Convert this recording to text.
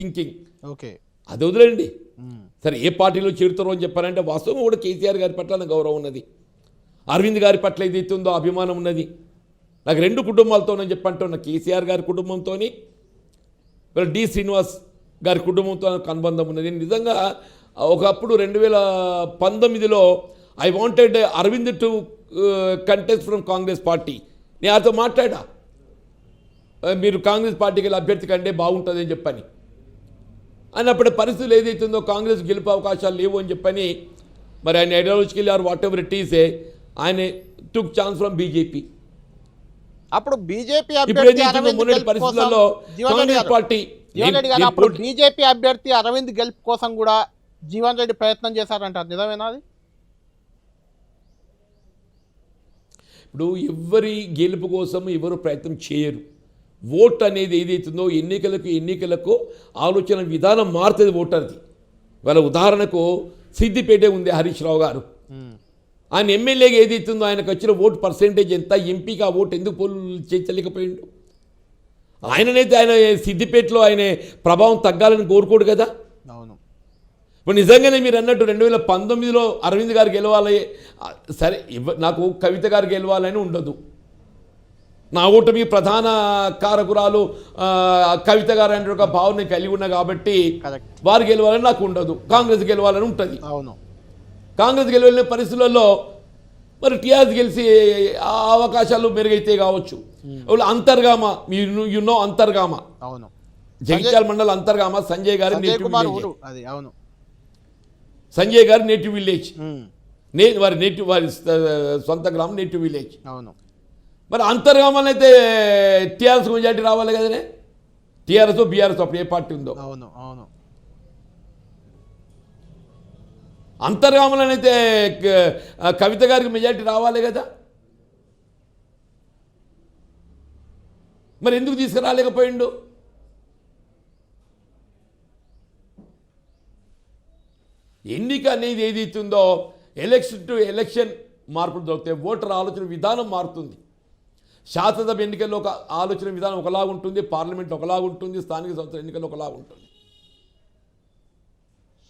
Thinking. Okay, అది వదిలేండి. సరే ఏ పార్టీలో చేరుతారో అని చెప్పారంటే వాస్తవం కూడా కేసీఆర్ గారి పట్ల నాకు గౌరవం ఉన్నది, అరవింద్ గారి పట్ల ఏదైతే ఉందో అభిమానం ఉన్నది. నాకు రెండు కుటుంబాలతో నేను చెప్పంటున్నా, కేసీఆర్ గారి కుటుంబంతో డి శ్రీనివాస్ గారి కుటుంబంతో నాకు అనుబంధం ఉన్నది. నిజంగా ఒకప్పుడు 2019లో I wanted Arvind to contest from Congress party. నేను అతను మాట్లాడా, మీరు కాంగ్రెస్ పార్టీకి వెళ్ళి అభ్యర్థి కంటే బాగుంటుంది అని చెప్పని. అన్నప్పుడు పరిస్థితులు ఏదైతుందో కాంగ్రెస్ గెలుపు అవకాశాలు లేవు అని చెప్పని, మరి ఆయన ideological or whatever it is ఆయన టుక్ ఛాన్స్ ఫ్రమ్ బీజేపీ. అప్పుడు బీజేపీ పరిస్థితుల్లో కాంగ్రెస్ పార్టీ బీజేపీ అభ్యర్థి అరవింద్ గెలుపు కోసం కూడా జీవన్ రెడ్డి ప్రయత్నం చేశారంటారు, నిజమేనా అది? ఇప్పుడు ఎవరి గెలుపు కోసం ఎవరు ప్రయత్నం చేయరు. ఓట్ అనేది ఏదైతుందో ఎన్నికలకు ఆలోచన విధానం మారుతుంది ఓటర్ది. వాళ్ళ ఉదాహరణకు సిద్దిపేటే ఉంది హరీష్ రావు గారు, ఆయన ఎమ్మెల్యేగా ఏదైతుందో ఆయనకు వచ్చిన ఓటు పర్సెంటేజ్ ఎంత, ఎంపీగా ఆ ఓటు ఎందుకు పోలు చేయించలేకపోయిండు? ఆయననైతే ఆయన సిద్దిపేటలో ఆయన ప్రభావం తగ్గాలని కోరుకోడు కదా. అవును. ఇప్పుడు నిజంగానే మీరు అన్నట్టు 2019లో అరవింద్ గారు గెలవాలి, సరే నాకు కవిత గారు గెలవాలని ఉండదు. నా ఓటమి ప్రధాన కారకురాలు కవిత గారు అంటే ఒక భావన కలిగి ఉన్నా కాబట్టి వారు గెలవాలని నాకు ఉండదు, కాంగ్రెస్ గెలవాలని ఉంటుంది. అవును. కాంగ్రెస్ గెలవలేని పరిస్థితులలో మరి టీఆర్ఎస్ గెలిచి ఆ అవకాశాలు మెరుగైతే కావచ్చు. అంతర్గామ, యునో అంతర్గామ, అవును, జగిత్యాల మండలం అంతర్గామ సంజయ్ గారి నేటివ్ విలేజ్. అది అవును, సంజయ్ గారి నేటివ్ విలేజ్, వారి సొంత గ్రామం నేటివ్ విలేజ్. అవును. మరి అంతర్గామని అయితే టీఆర్ఎస్ మెజార్టీ రావాలి కదనే, టీఆర్ఎస్ బీఆర్ఎస్ అప్పుడు ఏ పార్టీ ఉందో. అవును, అవును. అంతర్గామలనైతే కవిత గారికి మెజార్టీ రావాలి కదా, మరి ఎందుకు తీసుకురాలేకపోయిండు? ఎన్నిక అనేది ఏదైతుందో ఎలక్షన్ టు ఎలక్షన్ మార్పులు దొరుకుతాయి. ఓటర్ ఆలోచన విధానం మారుతుంది. శాసనసభ ఎన్నికల్లో ఒక ఆలోచన విధానం ఒకలాగా ఉంటుంది, పార్లమెంట్ ఒకలాగా ఉంటుంది, స్థానిక సంస్థల ఎన్నికల్లో ఒకలాగా ఉంటుంది.